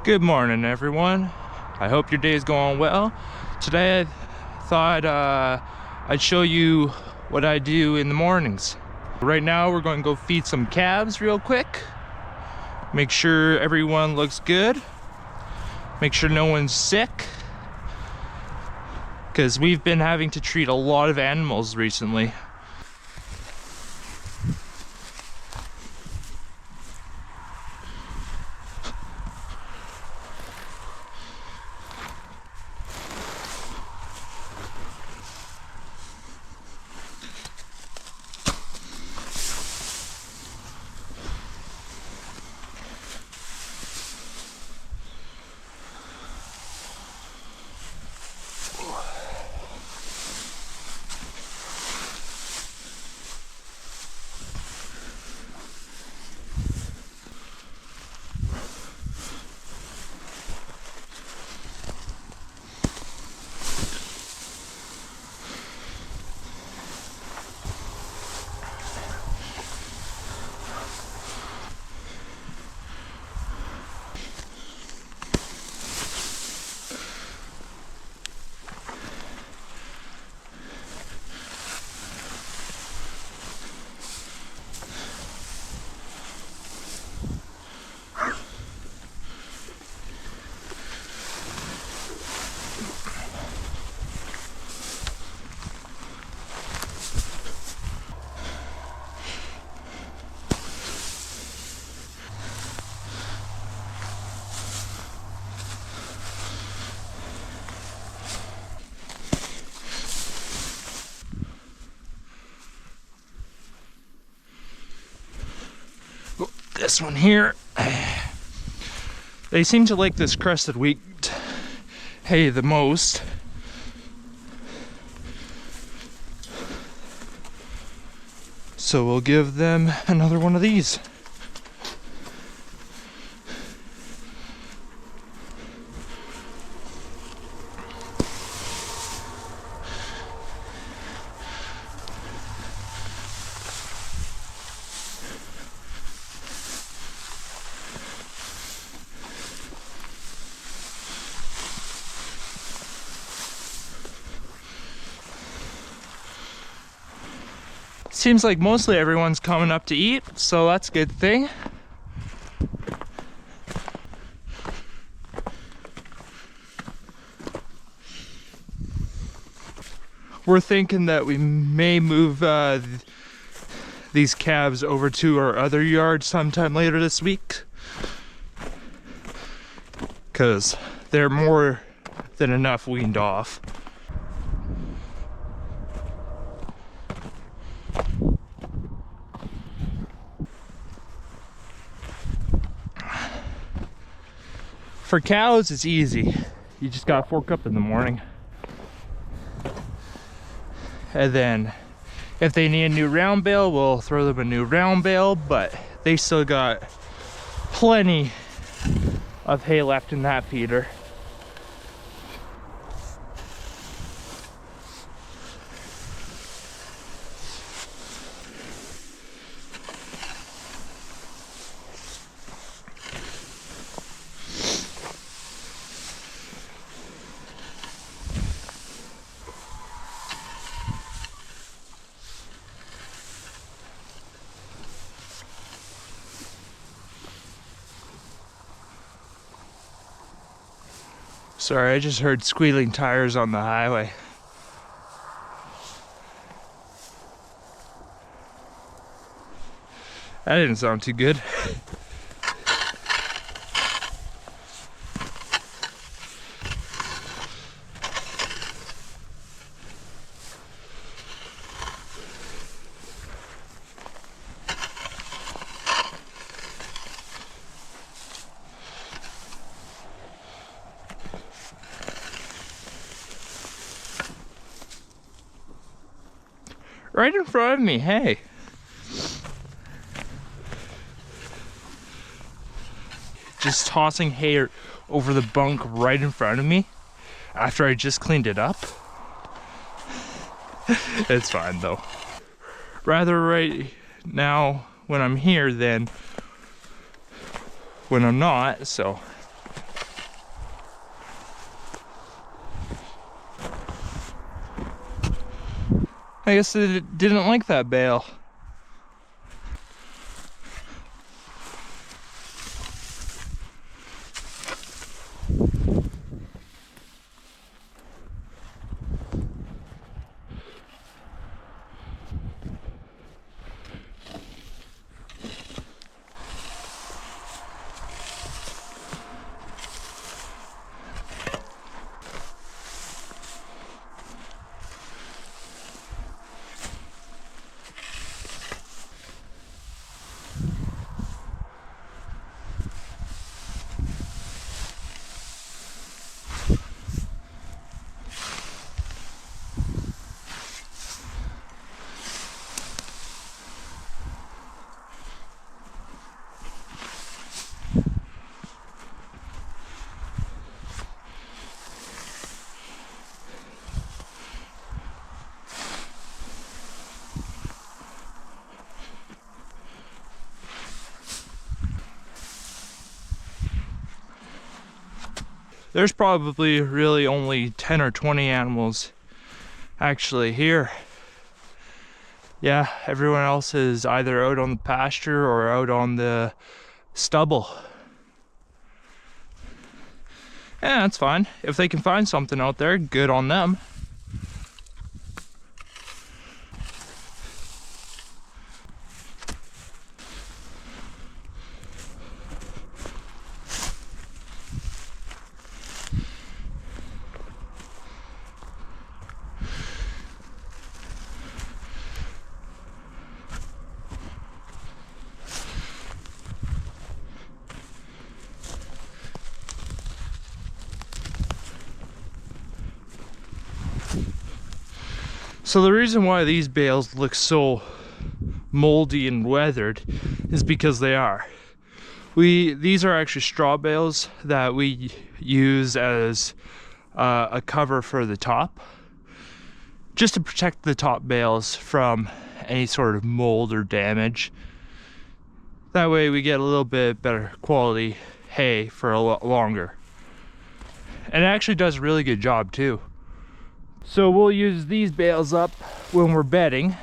Good morning, everyone. I hope your day is going well. Today I thought I'd show you what I do in the mornings. Right now we're going to go feed some calves real quick. Make sure everyone looks good. Make sure no one's sick. Because we've been having to treat a lot of animals recently. This one here, they seem to like this crested wheat hay the most. So we'll give them another one of these. Seems like mostly everyone's coming up to eat, so that's a good thing. We're thinking that we may move these calves over to our other yard sometime later this week, because they're more than enough weaned off. For cows, it's easy. You just gotta fork up in the morning. And then if they need a new round bale, we'll throw them a new round bale, but they still got plenty of hay left in that feeder. Sorry, I just heard squealing tires on the highway. That didn't sound too good. Right in front of me, hey. Just tossing hay over the bunk right in front of me after I just cleaned it up. It's fine though. Rather right now when I'm here than when I'm not, so I guess it didn't like that bale. There's probably really only 10 or 20 animals actually here. Yeah, everyone else is either out on the pasture or out on the stubble. Yeah, that's fine. If they can find something out there, good on them. So the reason why these bales look so moldy and weathered is because they are. These are actually straw bales that we use as a cover for the top, just to protect the top bales from any sort of mold or damage. That way we get a little bit better quality hay for a lot longer. And it actually does a really good job too. So we'll use these bales up when we're bedding.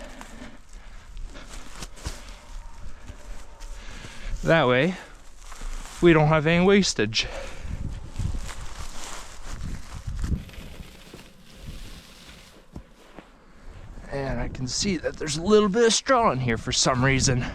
That way we don't have any wastage. And I can see that there's a little bit of straw in here for some reason.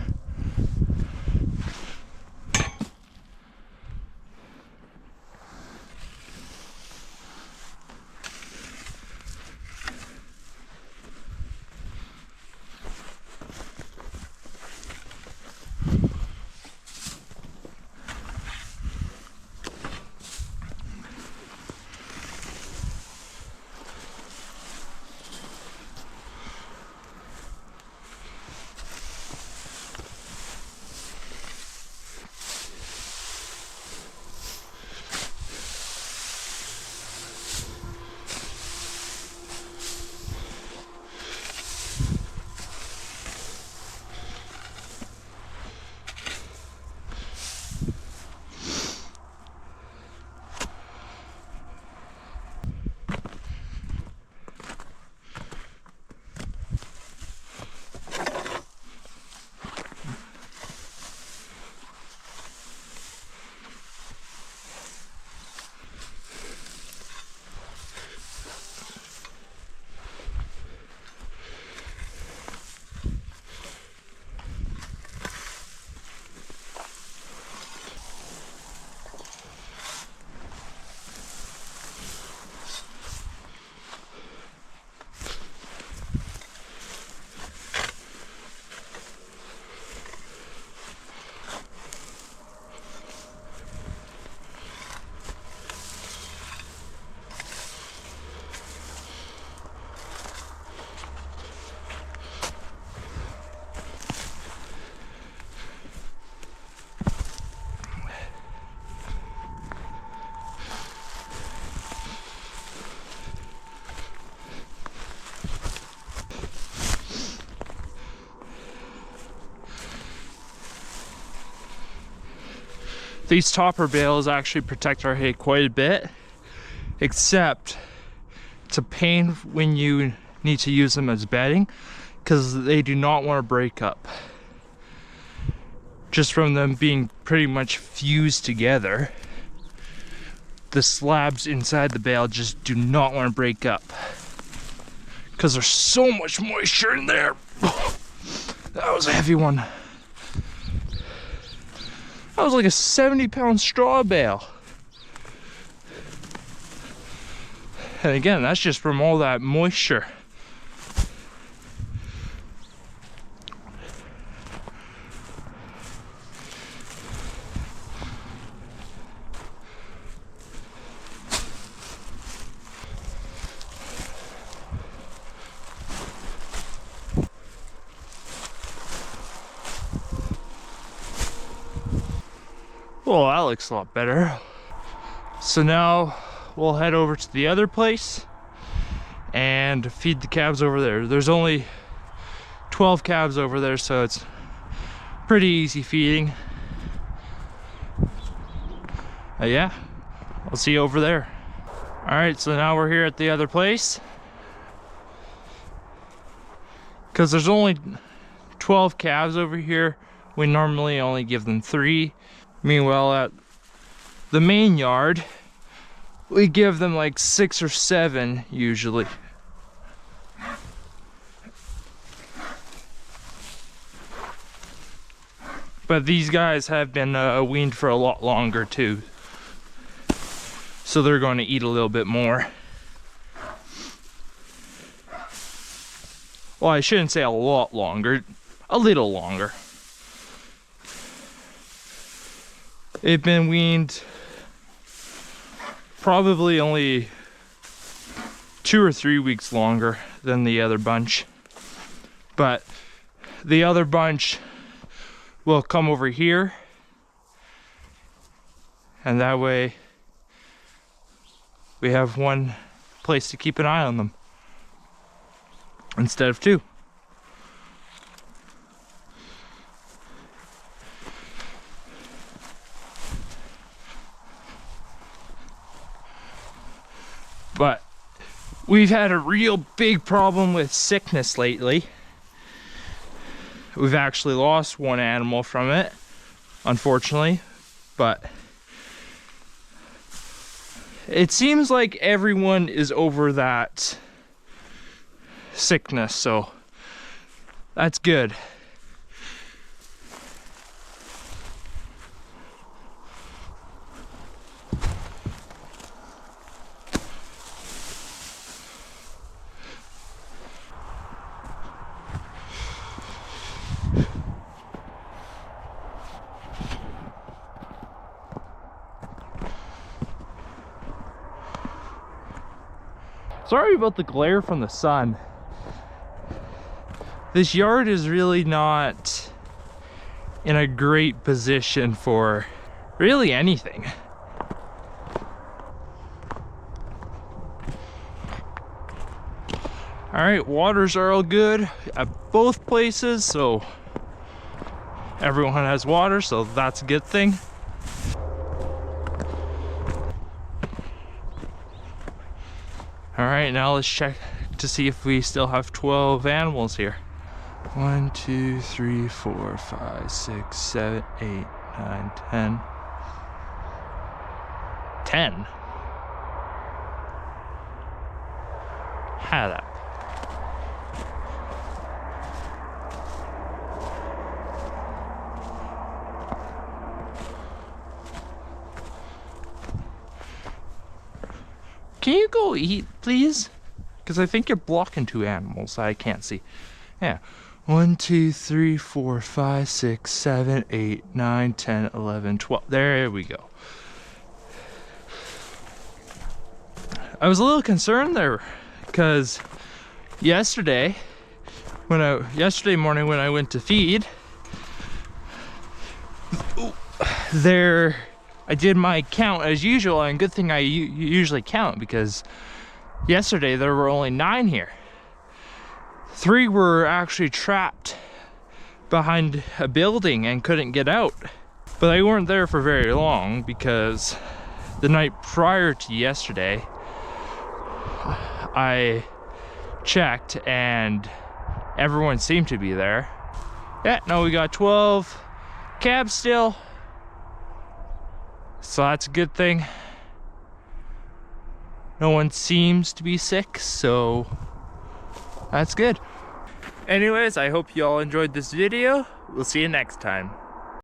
These topper bales actually protect our hay quite a bit, except it's a pain when you need to use them as bedding because they do not want to break up. Just from them being pretty much fused together, the slabs inside the bale just do not want to break up because there's so much moisture in there. That was a heavy one. That was like a 70-pound straw bale. And again, that's just from all that moisture. Well, that looks a lot better. So now we'll head over to the other place and feed the calves over there. There's only 12 calves over there, so it's pretty easy feeding. Yeah, I'll see you over there. All right, so now we're here at the other place. Because there's only 12 calves over here, we normally only give them 3. Meanwhile, at the main yard, we give them like 6 or 7 usually. But these guys have been weaned for a lot longer too. So they're going to eat a little bit more. Well, I shouldn't say a lot longer, a little longer. They've been weaned probably only 2 or 3 weeks longer than the other bunch. But the other bunch will come over here, and that way we have one place to keep an eye on them instead of 2. But we've had a real big problem with sickness lately. We've actually lost one animal from it, unfortunately, but it seems like everyone is over that sickness, so that's good. Sorry about the glare from the sun. This yard is really not in a great position for really anything. All right, waters are all good at both places, so everyone has water, so that's a good thing. All right, now let's check to see if we still have 12 animals here. 1, 2, 3, 4, 5, 6, 7, 8, 9, 10. 10? How that? Can you go eat, please? Because I think you're blocking 2 animals I can't see. Yeah. 1, 2, 3, 4, 5, 6, 7, 8, 9, 10, 11, 12. There we go. I was a little concerned there because yesterday morning when I went to feed, I did my count as usual, and good thing I usually count because yesterday there were only 9 here. 3 were actually trapped behind a building and couldn't get out. But they weren't there for very long because the night prior to yesterday, I checked and everyone seemed to be there. Yeah, no, we got 12 cabs still, so that's a good thing. No one seems to be sick, so that's good. Anyways, I hope you all enjoyed this video. We'll see you next time.